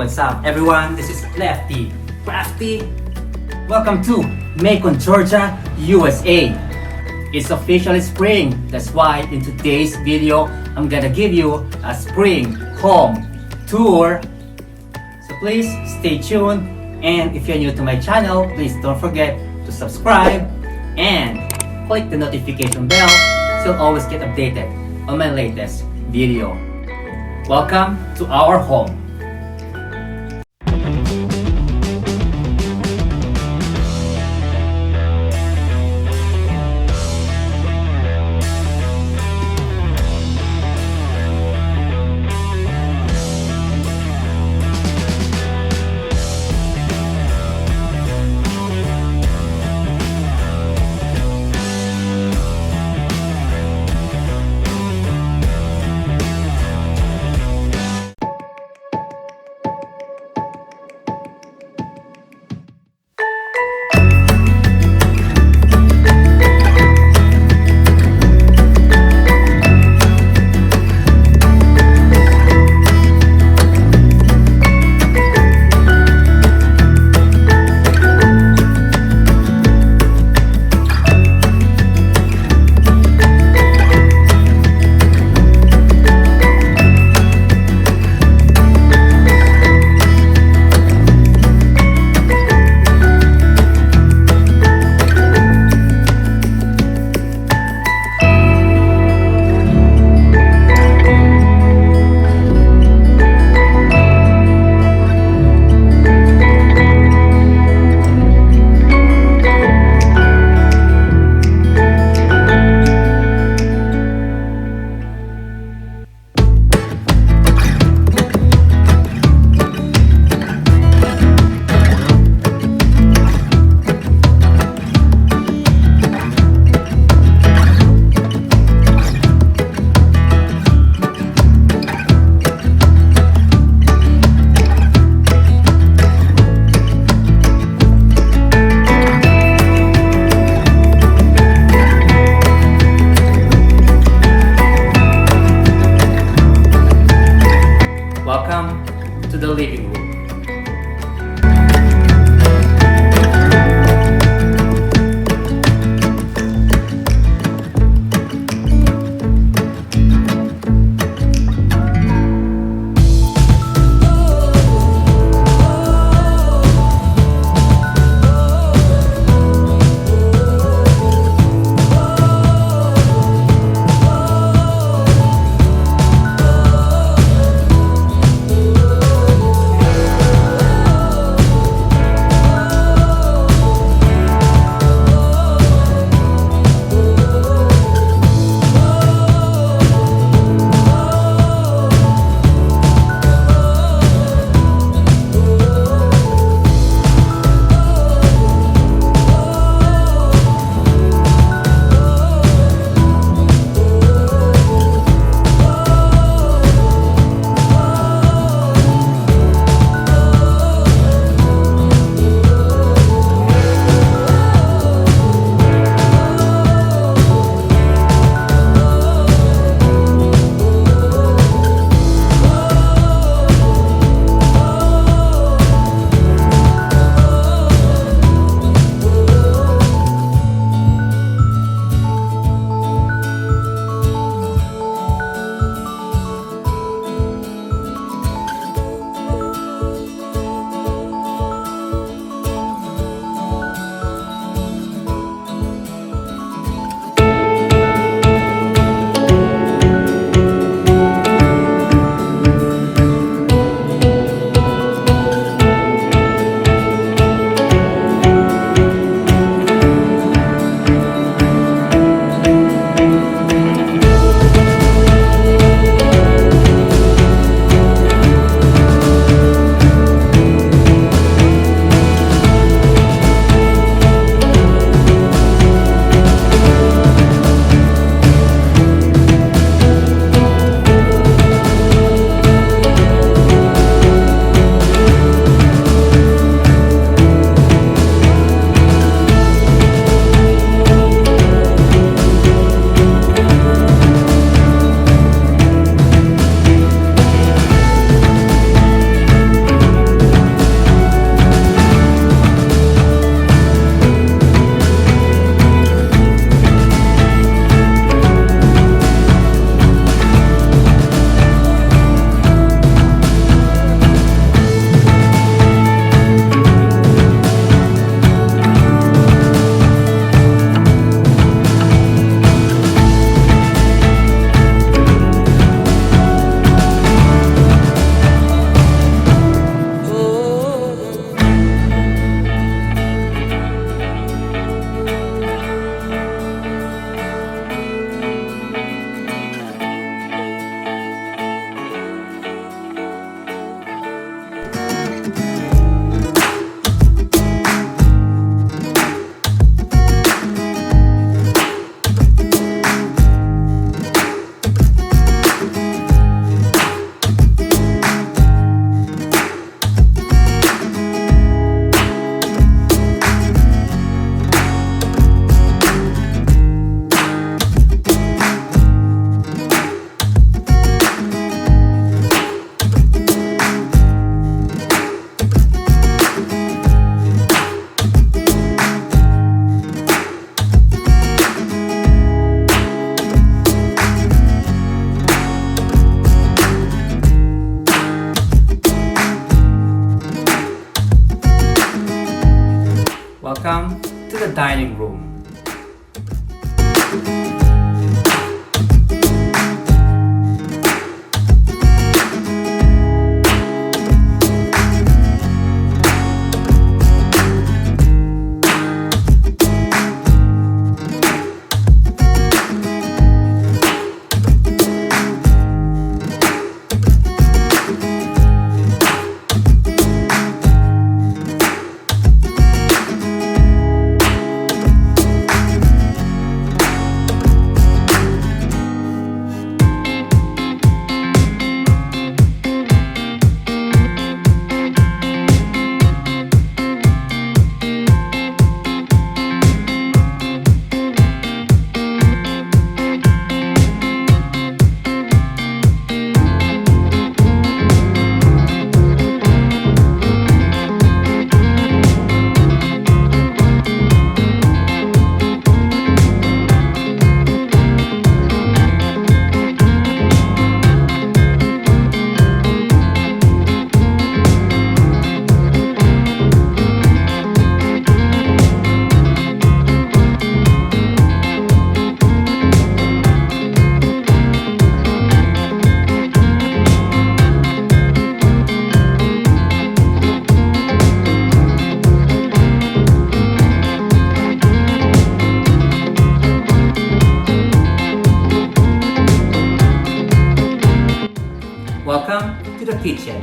what's up everyone? This is Lefty Crafty. Welcome to Macon, Georgia, USA. It's officially spring. That's why in today's video, I'm gonna give you a spring home tour. So please stay tuned. And if you're new to my channel, please don't forget to subscribe and click the notification bell so you'll always get updated on my latest video. Welcome to our home. kitchen.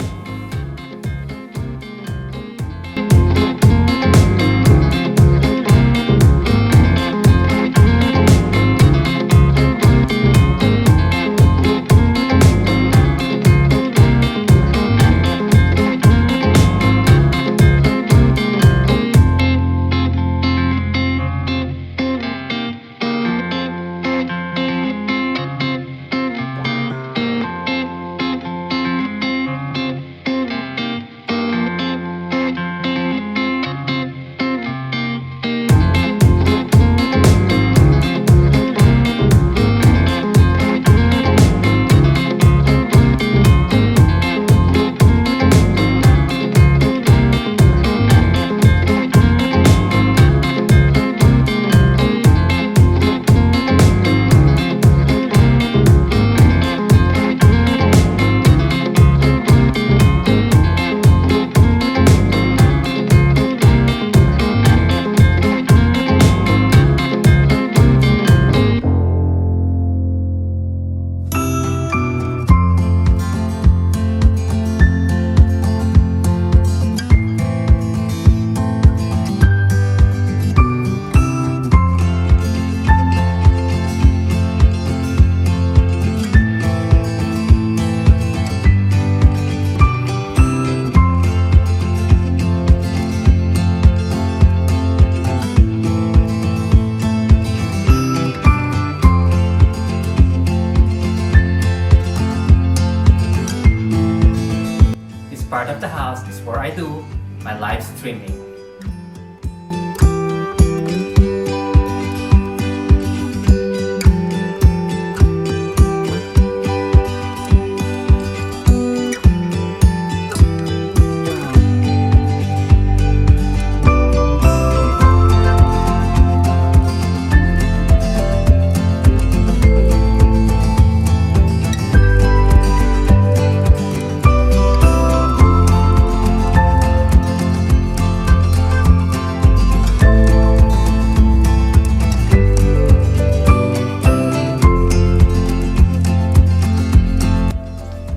Part of the house is where I do my live streaming.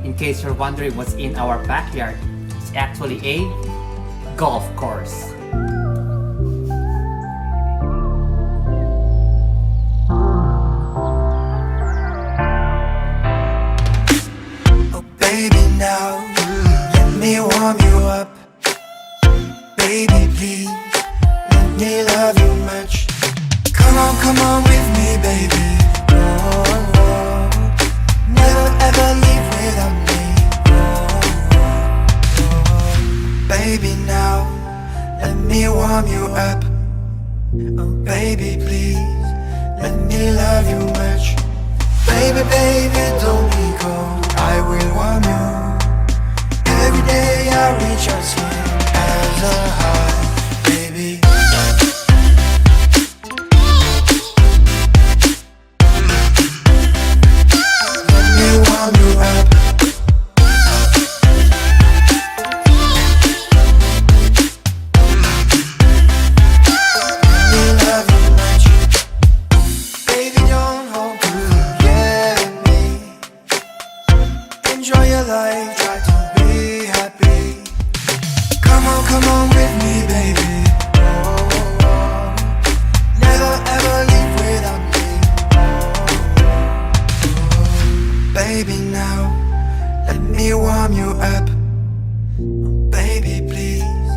In case you're wondering what's in our backyard, it's actually a golf course. Oh baby, now let me warm you up. Baby, please let me love you much. Come on with me, baby. Oh, never ever leave without me. Baby, now let me warm you up. Oh baby, please let me love you much. Baby, baby, don't be cold, I will warm you. Every day I reach out here as a heart, baby. Let me warm you up. Enjoy your life, try to be happy. Come on with me, baby. Oh, never ever leave without me. Oh, baby, now let me warm you up. Oh, baby, please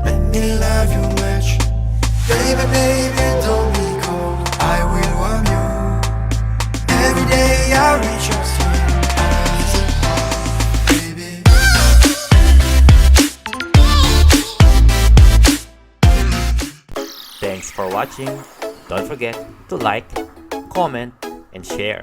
let me love you much. Baby, baby, don't be cold, I will warm you. Every day I reach out to you. Thanks for watching. Don't forget to like, comment, and share.